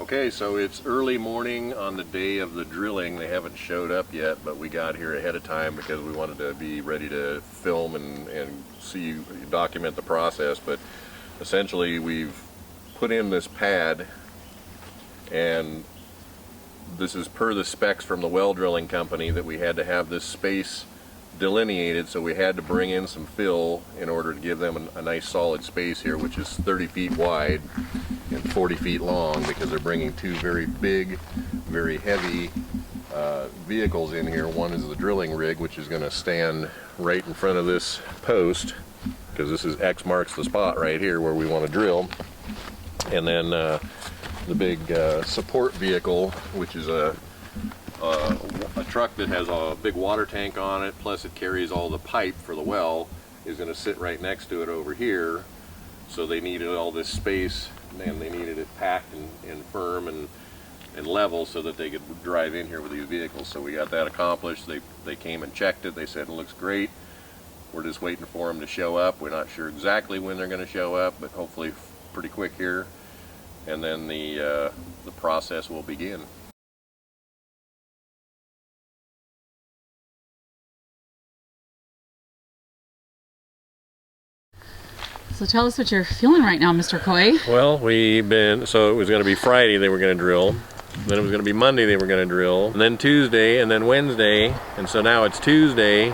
Okay, so it's early morning on the day of the drilling. They haven't showed up yet, but we got here ahead of time because we wanted to be ready to film and document the process. But essentially we've put in this pad, and this is per the specs from the well drilling company that we had to have this space delineated, so we had to bring in some fill in order to give them a nice solid space here, which is 30 feet wide and 40 feet long, because they're bringing two very big, very heavy vehicles in here. One is the drilling rig, which is going to stand right in front of this post, because this is X marks the spot right here where we want to drill. And then the big support vehicle, which is a truck that has a big water tank on it, plus it carries all the pipe for the well, is going to sit right next to it over here. So they needed all this space, and they needed it packed and firm and level so that they could drive in here with these vehicles. So we got that accomplished. They came and checked it. They said it looks great. We're just waiting for them to show up. We're not sure exactly when they're going to show up, but hopefully pretty quick here. And then the process will begin. So tell us what you're feeling right now, Mr. Coy. Well, so it was going to be Friday they were going to drill, then it was going to be Monday they were going to drill, and then Tuesday, and then Wednesday, and so now it's Tuesday,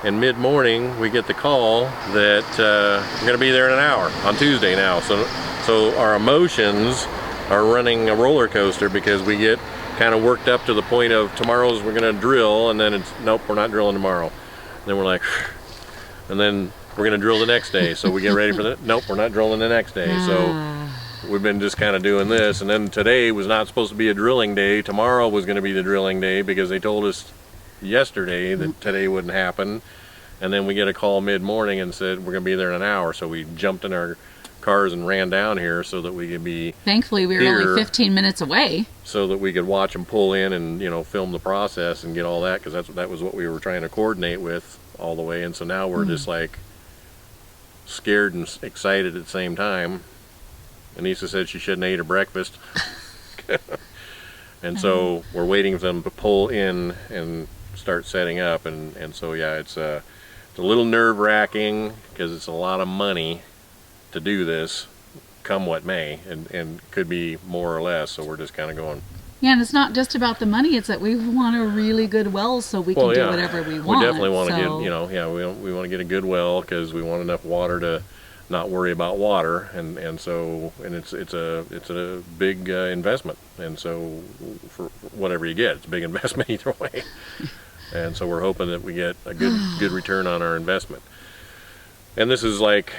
and mid-morning we get the call that we're going to be there in an hour on Tuesday now. So our emotions are running a roller coaster, because we get kind of worked up to the point of tomorrow's we're going to drill, and then it's nope, we're not drilling tomorrow. And then we're like, and then we're going to drill the next day, so we get ready for the nope, we're not drilling the next day. So we've been just kind of doing this, and then today was not supposed to be a drilling day. Tomorrow was going to be the drilling day, because they told us yesterday that today wouldn't happen. And then we get a call mid-morning and said we're going to be there in an hour, so we jumped in our cars and ran down here so that we could be thankfully we were only 15 minutes away, so that we could watch them pull in and, you know, film the process and get all that, because that was what we were trying to coordinate with all the way. And so now we're just like scared and excited at the same time. Anissa said she shouldn't have ate her breakfast. And so we're waiting for them to pull in and start setting up, and so yeah, it's a little nerve-wracking, because it's a lot of money to do this, come what may, and could be more or less. So we're just kind of going. Yeah, and it's not just about the money, it's that we want a really good well so we can do whatever we want. We definitely want to get, you know, we want to get a good well, because we want enough water to not worry about water, and it's a big investment, and so for whatever you get, it's a big investment either way. And so we're hoping that we get a good return on our investment. And this is like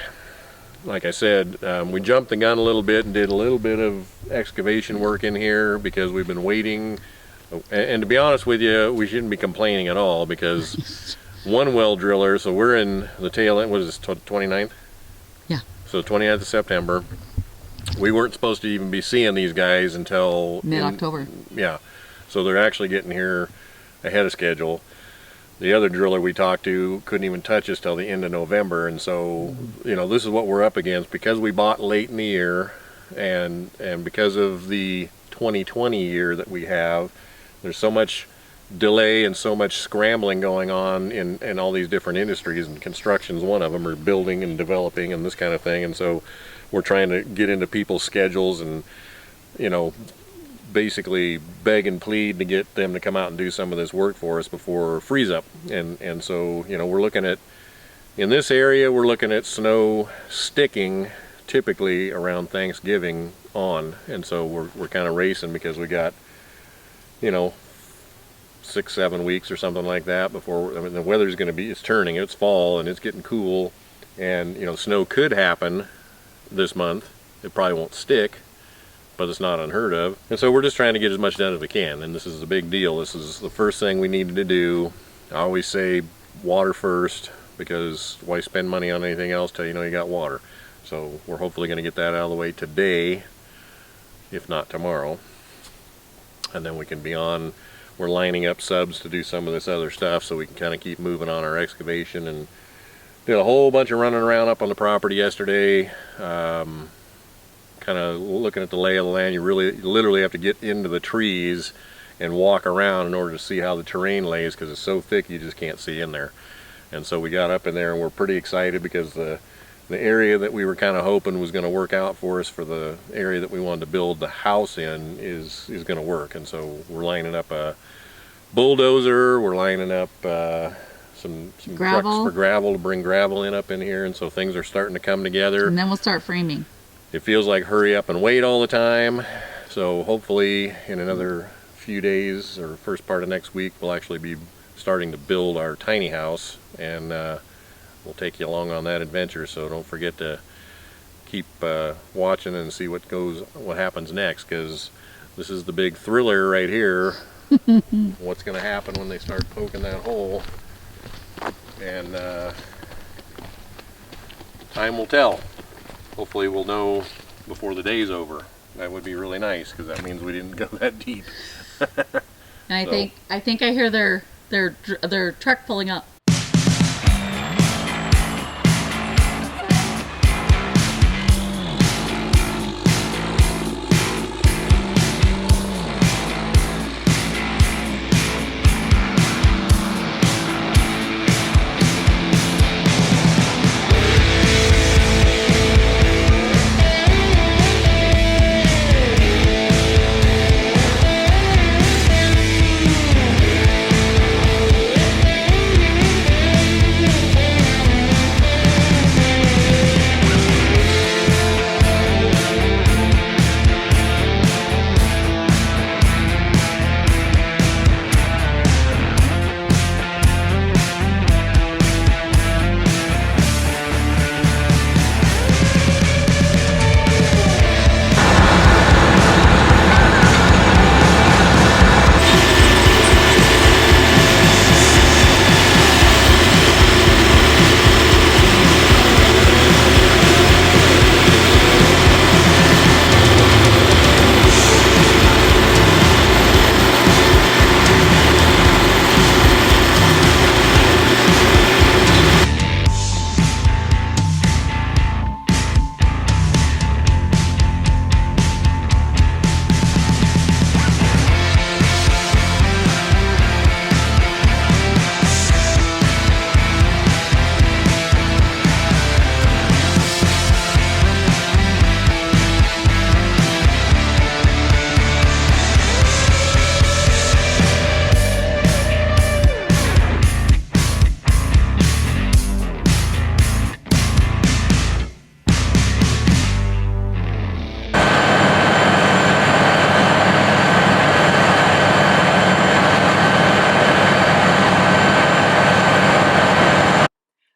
I said, we jumped the gun a little bit and did a little bit of excavation work in here, because we've been waiting. And to be honest with you, we shouldn't be complaining at all, because one well driller, so we're in the tail end, what is this, 29th? Yeah. So 29th of September. We weren't supposed to even be seeing these guys until mid-October. Yeah. So they're actually getting here ahead of schedule. The other driller we talked to couldn't even touch us till the end of November, and so, you know, this is what we're up against, because we bought late in the year, and because of the 2020 year that we have. There's so much delay and so much scrambling going on in all these different industries, and construction's one of them, or building and developing and this kind of thing. And so we're trying to get into people's schedules and, you know, basically beg and plead to get them to come out and do some of this work for us before freeze up. And so, you know, we're looking at, in this area, we're looking at snow sticking typically around Thanksgiving on. And so we're kind of racing, because we got, you know, 6-7 weeks or something like that before, I mean, the weather's going to be, it's turning, it's fall and it's getting cool, and, you know, snow could happen this month. It probably won't stick, but it's not unheard of. And so we're just trying to get as much done as we can, and this is a big deal. This is the first thing we needed to do. I always say water first, because why spend money on anything else till you know you got water? So we're hopefully going to get that out of the way today, if not tomorrow, and then we can be on. We're lining up subs to do some of this other stuff, so we can kind of keep moving on our excavation. And did a whole bunch of running around up on the property yesterday. Kind kind of looking at the lay of the land, you literally have to get into the trees and walk around in order to see how the terrain lays, because it's so thick you just can't see in there. And so we got up in there and we're pretty excited because the area that we were kind of hoping was going to work out for us for the area that we wanted to build the house in is going to work. And so we're lining up a bulldozer, we're lining up some trucks for gravel to bring gravel up in here, and so things are starting to come together. And then we'll start framing. It feels like hurry up and wait all the time. So hopefully in another few days or first part of next week, we'll actually be starting to build our tiny house, and we'll take you along on that adventure. So don't forget to keep watching and see what happens next, because this is the big thriller right here. What's going to happen when they start poking that hole, and time will tell. Hopefully we'll know before the day's over. That would be really nice, because that means we didn't go that deep. And I think I hear their truck pulling up.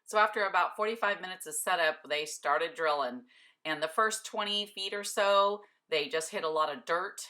So after about 45 minutes of setup, they started drilling. And the first 20 feet or so, they just hit a lot of dirt,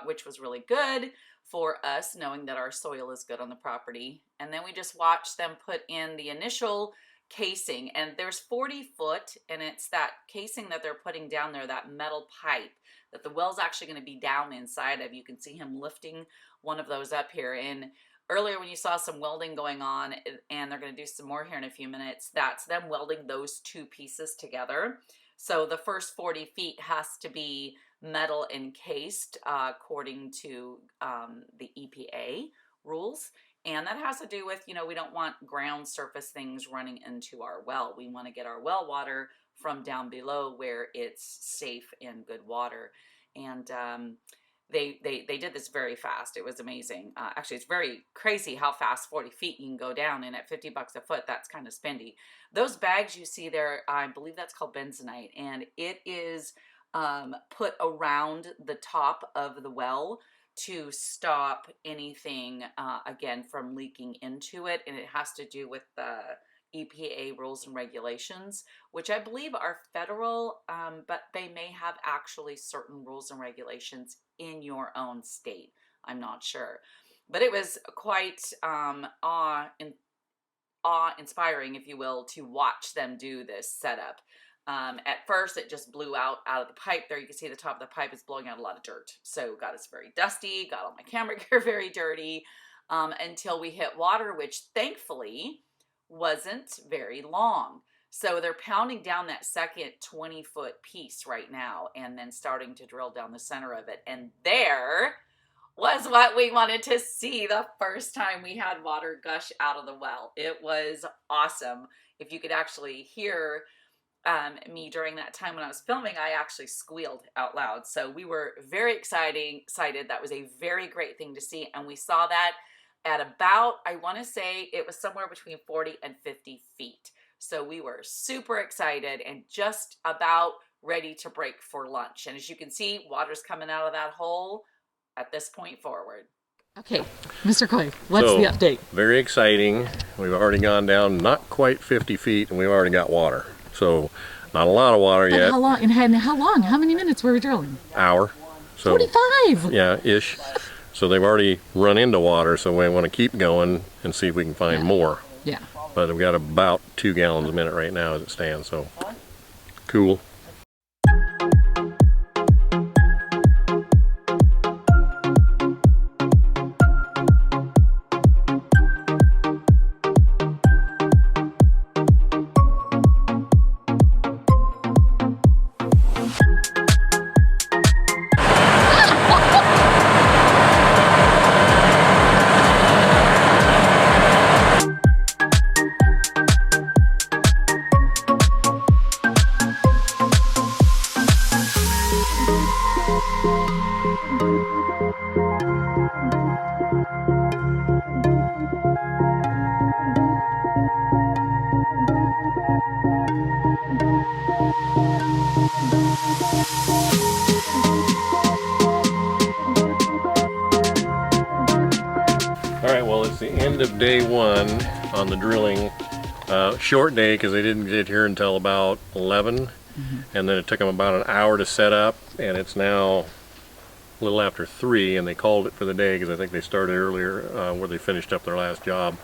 which was really good for us, knowing that our soil is good on the property. And then we just watched them put in the initial casing. And there's 40 foot, and it's that casing that they're putting down there, that metal pipe that the well's actually going to be down inside of. You can see him lifting one of those up here. And earlier when you saw some welding going on, and they're going to do some more here in a few minutes, that's them welding those two pieces together. So the first 40 feet has to be metal encased according to the EPA rules. And that has to do with, we don't want ground surface things running into our well. We want to get our well water from down below where it's safe and good water. And they did this very fast. It was amazing. Actually, it's very crazy how fast 40 feet you can go down, and at $50 a foot, that's kind of spendy. Those bags you see there, I believe that's called bentonite, and it is put around the top of the well to stop anything, again, from leaking into it, and it has to do with the EPA rules and regulations, which I believe are federal, but they may have actually certain rules and regulations in your own state. I'm not sure. But it was quite awe-inspiring, if you will, to watch them do this setup. At first, it just blew out of the pipe there. You can see the top of the pipe is blowing out a lot of dirt. So got us very dusty, got all my camera gear very dirty, until we hit water, which thankfully wasn't very long. So they're pounding down that second 20-foot piece right now and then starting to drill down the center of it. And there was what we wanted to see the first time we had water gush out of the well. It was awesome. If you could actually hear me during that time when I was filming, I actually squealed out loud. So we were very excited. That was a very great thing to see. And we saw that at about, I want to say it was somewhere between 40 and 50 feet. So we were super excited and just about ready to break for lunch. And as you can see, water's coming out of that hole at this point forward. Okay, Mr. Coy, what's the update? Very exciting. We've already gone down not quite 50 feet and we've already got water. So not a lot of water yet. How long? And how long? How many minutes were we drilling? Hour. So 45! Yeah, ish. So they've already run into water, so we want to keep going and see if we can find more. Yeah. But we've got about 2 gallons a minute right now as it stands, so cool. Alright, well it's the end of day 1 on the drilling. Short day because they didn't get here until about 11, and then it took them about an hour to set up, and it's now a little after 3, and they called it for the day because I think they started earlier where they finished up their last job.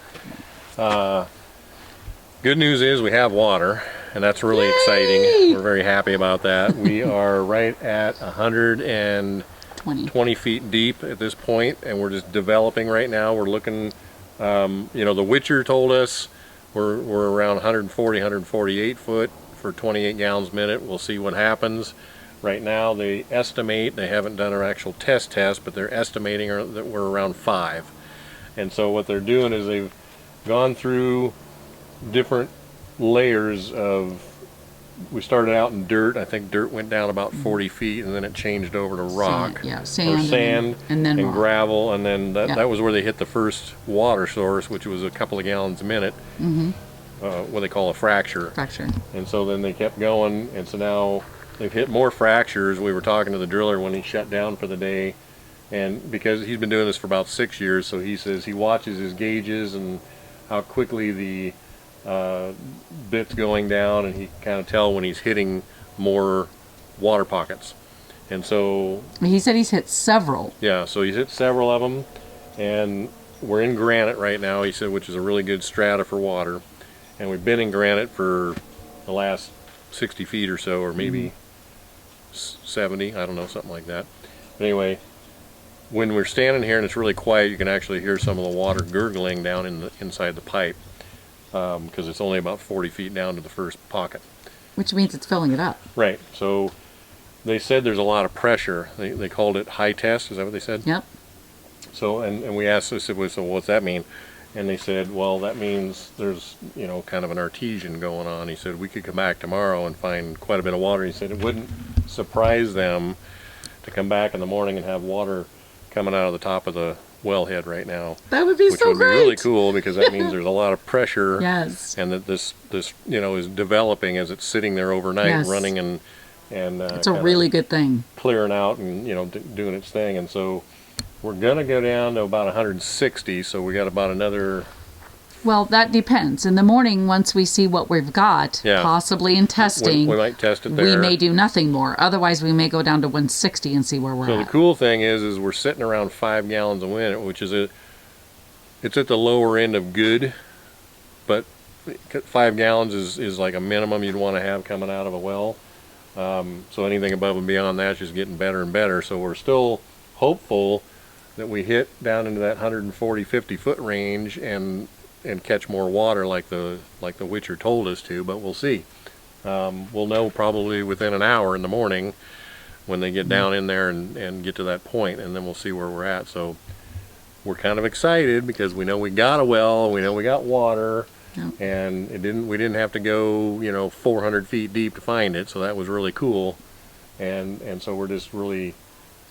Good news is we have water, and that's really exciting. We're very happy about that. We are right at 120 feet deep at this point, and we're just developing right now. We're looking, you know, the Witcher told us we're around 140, 148 foot for 28 gallons a minute. We'll see what happens. Right now they estimate, they haven't done our actual test, but they're estimating that we're around 5. And so what they're doing is they've gone through different layers of, we started out in dirt. I think dirt went down about 40 feet, and then it changed over to rock. Sand, and then gravel, and then that was where they hit the first water source, which was a couple of gallons a minute. What they call a fracture. And so then they kept going, and so now they've hit more fractures. We were talking to the driller when he shut down for the day, and because he's been doing this for about 6 years, so he says he watches his gauges and how quickly the bit's going down, and he can kind of tell when he's hitting more water pockets. And so he said he's hit several. Yeah, so he's hit several of them, and we're in granite right now, he said, which is a really good strata for water. And we've been in granite for the last 60 feet or so, or maybe 70, I don't know, something like that. But anyway, when we're standing here and it's really quiet, you can actually hear some of the water gurgling down inside the pipe, because it's only about 40 feet down to the first pocket. Which means it's filling it up. Right. So they said there's a lot of pressure. They called it high test. Is that what they said? Yep. So, and we asked, I said, well, so what's that mean? And they said, well, that means there's, you know, kind of an artesian going on. He said, we could come back tomorrow and find quite a bit of water. He said it wouldn't surprise them to come back in the morning and have water coming out of the top of the wellhead right now. That would be so great. Which would be really cool, because that means there's a lot of pressure. Yes. And that this you know, is developing as it's sitting there overnight, running and it's a really good thing. Clearing out and, you know, doing its thing. And so we're gonna go down to about 160, so we got about another. Well, that depends. In the morning, once we see what we've got, possibly in testing, we might test it there. We may do nothing more. Otherwise, we may go down to 160 and see where we're at. So the cool thing is we're sitting around 5 gallons a minute, which is it's at the lower end of good, but 5 gallons is like a minimum you'd want to have coming out of a well. So anything above and beyond that is just getting better and better. So we're still hopeful that we hit down into that 140, 50 foot range, and and catch more water like the Witcher told us to, but we'll see. We'll know probably within an hour in the morning when they get down in there and get to that point, and then we'll see where we're at. So we're kind of excited because we know we got a well, we know we got water, and we didn't have to go 400 feet deep to find it, so that was really cool. And so we're just really,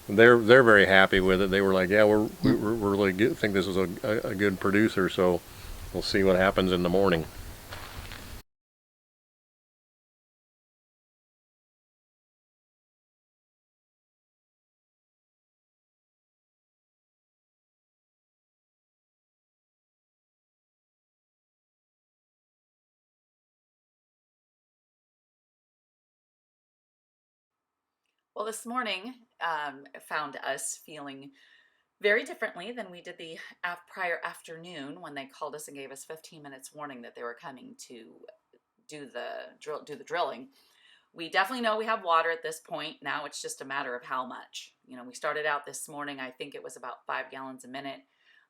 they're very happy with it. They were like, yeah, we're really good, think this is a good producer, so we'll see what happens in the morning. Well, this morning found us feeling very differently than we did the prior afternoon when they called us and gave us 15 minutes warning that they were coming to do the drilling. We definitely know we have water at this point. Now it's just a matter of how much. We started out this morning, I think it was about 5 gallons a minute,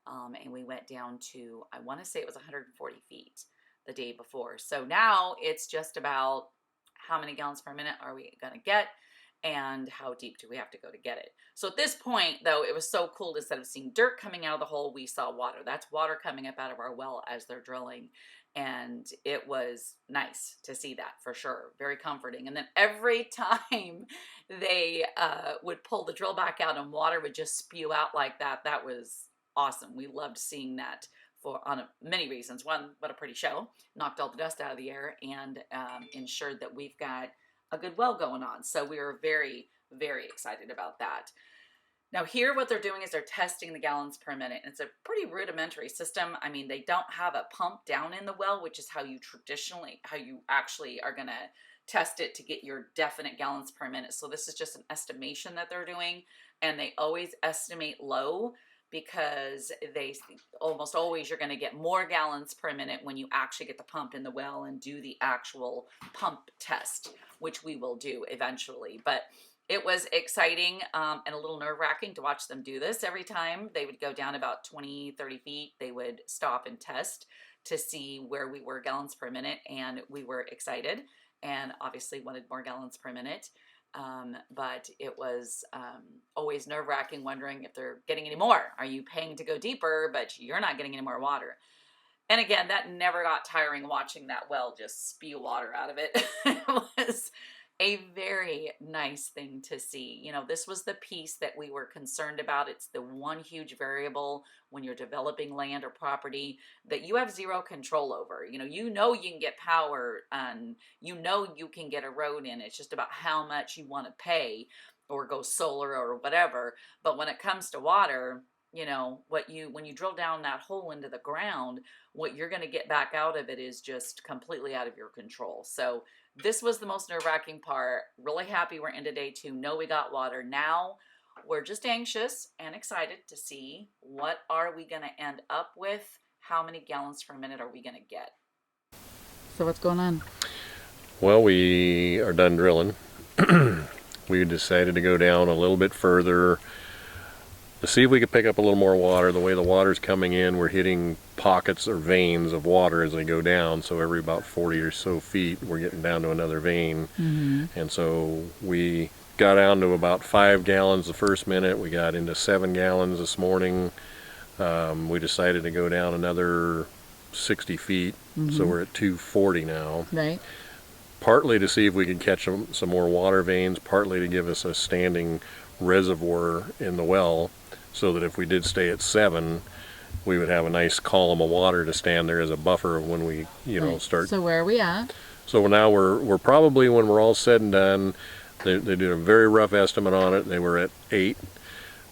and we went down to, I want to say it was 140 feet the day before. So now it's just about how many gallons per minute are we going to get, and how deep do we have to go to get it. So at this point, though, it was so cool. Instead of seeing dirt coming out of the hole, we saw water. That's water coming up out of our well as they're drilling. And it was nice to see that, for sure. Very comforting. And then every time they would pull the drill back out and water would just spew out like that, that was awesome. We loved seeing that on many reasons. One, what a pretty show. Knocked all the dust out of the air and ensured that we've got a good well going on. So we were very, very excited about that. Now here what they're doing is they're testing the gallons per minute. And it's a pretty rudimentary system. I mean, they don't have a pump down in the well, which is how you actually are gonna test it to get your definite gallons per minute. So this is just an estimation that they're doing. And they always estimate low because they almost always you're going to get more gallons per minute when you actually get the pump in the well and do the actual pump test, which we will do eventually. But it was exciting and a little nerve-wracking to watch them do this. Every time they would go down about 20-30 feet, they would stop and test to see where we were gallons per minute, and we were excited and obviously wanted more gallons per minute. But it was always nerve-wracking, wondering if they're getting any more. Are you paying to go deeper, but you're not getting any more water? And again, that never got tiring, watching that well just spew water out of it. It was a very nice thing to see. This was the piece that we were concerned about. It's the one huge variable when you're developing land or property that you have zero control over. You can get power and you can get a road in. It's just about how much you want to pay or go solar or whatever. But when it comes to water, when you drill down that hole into the ground, what you're going to get back out of it is just completely out of your control. So this was the most nerve-wracking part. Really happy we're into day 2. Know we got water. Now we're just anxious and excited to see what are we going to end up with. How many gallons per minute are we going to get? So what's going on? Well, we are done drilling. We decided to go down a little bit further to see if we could pick up a little more water. The way the water's coming in, we're hitting pockets or veins of water as they go down. So every about 40 or so feet, we're getting down to another vein. Mm-hmm. And so we got down to about 5 gallons the first minute. We got into 7 gallons this morning. We decided to go down another 60 feet. Mm-hmm. So we're at 240 now. Right. Partly to see if we could catch some more water veins, partly to give us a standing reservoir in the well, so that if we did stay at 7, we would have a nice column of water to stand there as a buffer when we, start. So where are we at? So now we're probably, when we're all said and done, they did a very rough estimate on it. They were at 8,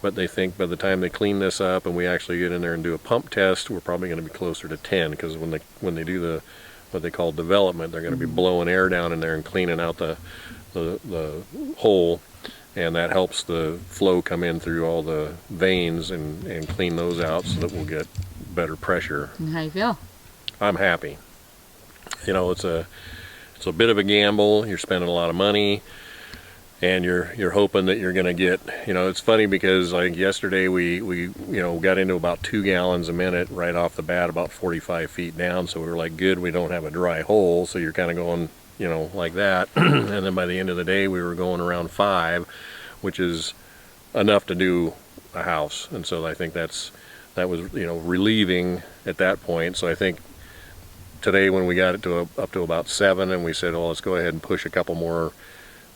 but they think by the time they clean this up and we actually get in there and do a pump test, we're probably going to be closer to 10, because when they do what they call development, they're going to be blowing air down in there and cleaning out the hole. And that helps the flow come in through all the veins and clean those out so that we'll get better pressure. And how you feel? I'm happy. It's a bit of a gamble. You're spending a lot of money. and you're hoping that you're going to get, it's funny because like yesterday we got into about 2 gallons a minute right off the bat, about 45 feet down. So we were like, good, we don't have a dry hole. So you're kind of going, like that. And then by the end of the day, we were going around 5, which is enough to do a house. And so I think that was, relieving at that point. So I think today when we got it up to about 7, and we said, well, let's go ahead and push a couple more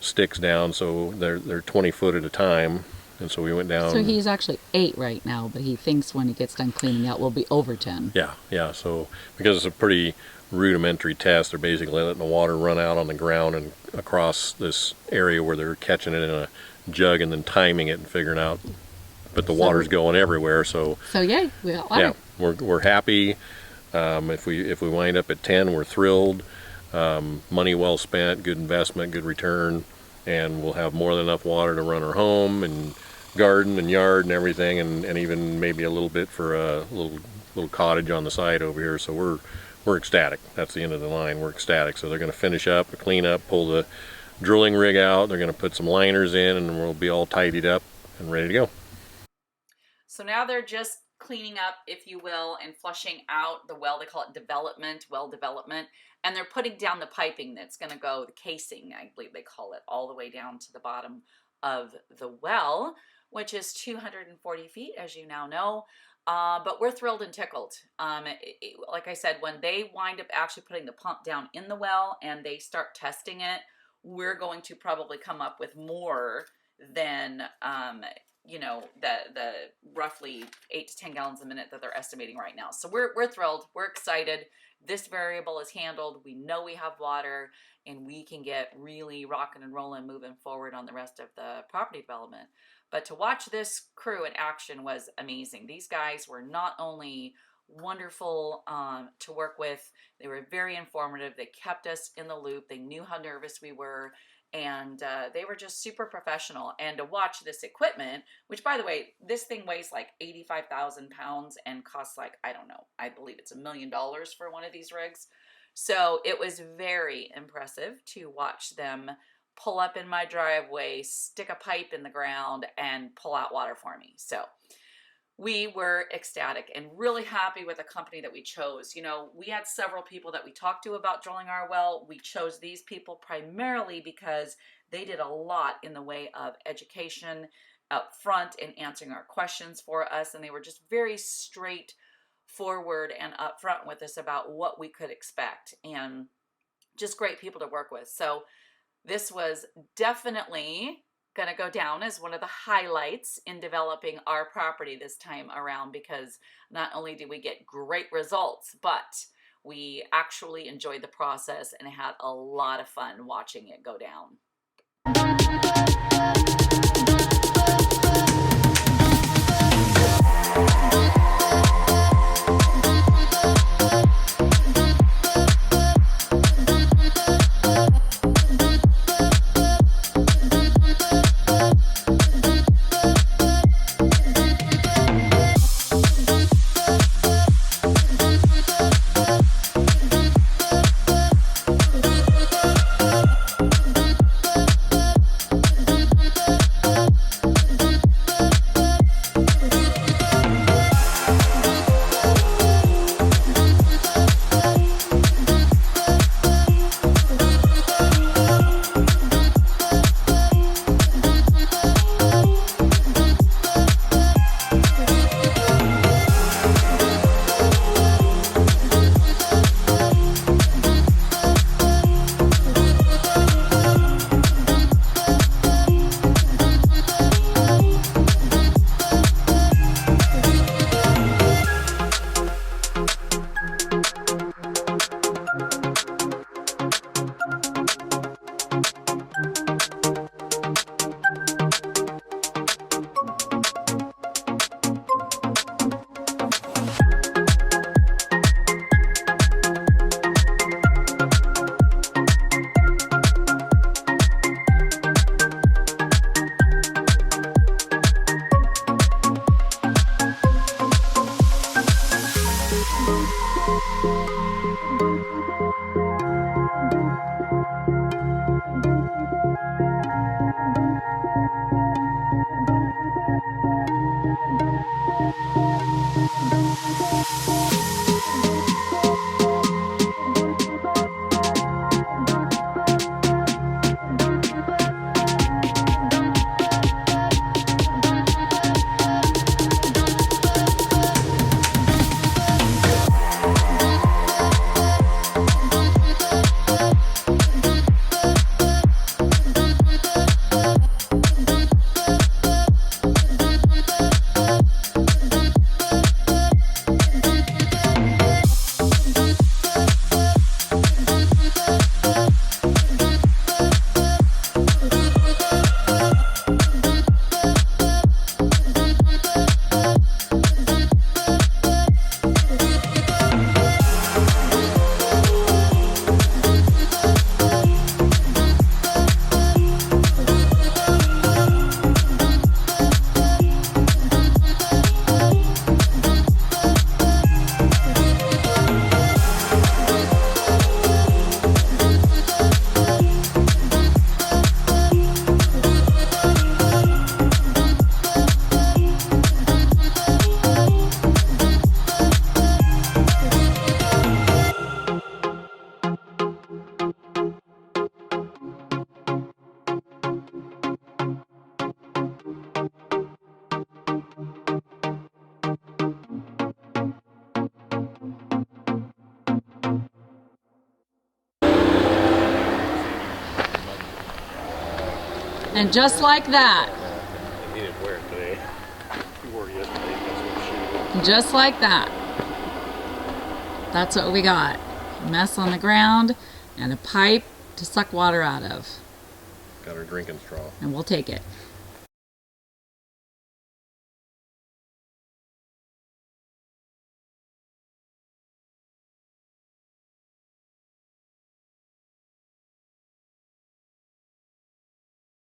sticks down, so they're 20 foot at a time, and so we went down. So he's actually 8 right now, but he thinks when he gets done cleaning out, we'll be over 10. Yeah. So because it's a pretty rudimentary test, they're basically letting the water run out on the ground and across this area where they're catching it in a jug and then timing it and figuring out. But the water's going everywhere, so yay, we got water. Yeah, we're happy. If we wind up at 10, we're thrilled. Money well spent, good investment, good return, and we'll have more than enough water to run our home and garden and yard and everything, and even maybe a little bit for a little cottage on the side over here. So we're ecstatic. That's the end of the line. We're ecstatic. So they're going to finish up, clean up, pull the drilling rig out. They're going to put some liners in, and we'll be all tidied up and ready to go. So now they're just cleaning up, if you will, and flushing out the well. They call it well development. And they're putting down the piping that's going to go, the casing, I believe they call it, all the way down to the bottom of the well, which is 240 feet, as you now know. But we're thrilled and tickled. Like I said, when they wind up actually putting the pump down in the well and they start testing it, we're going to probably come up with more than the roughly 8 to 10 gallons a minute that they're estimating right now. So we're thrilled. We're excited. This variable is handled. We know we have water, and we can get really rocking and rolling, moving forward on the rest of the property development. But to watch this crew in action was amazing. These guys were not only wonderful to work with, they were very informative. They kept us in the loop. They knew how nervous we were. And they were just super professional. And to watch this equipment, which, by the way, this thing weighs like 85,000 pounds and costs like, I don't know, I believe it's $1 million for one of these rigs. So it was very impressive to watch them pull up in my driveway, stick a pipe in the ground, and pull out water for me. So we were ecstatic and really happy with the company that we chose. We had several people that we talked to about drilling our well. We chose these people primarily because they did a lot in the way of education up front and answering our questions for us. And they were just very straightforward and upfront with us about what we could expect, and just great people to work with. So this was definitely going to go down as one of the highlights in developing our property this time around, because not only did we get great results, but we actually enjoyed the process and had a lot of fun watching it go down. And just like that. He didn't wear it today. He wore it yesterday. That's what Just like that. That's what we got. A mess on the ground and a pipe to suck water out of. got our drinking straw. And we'll take it.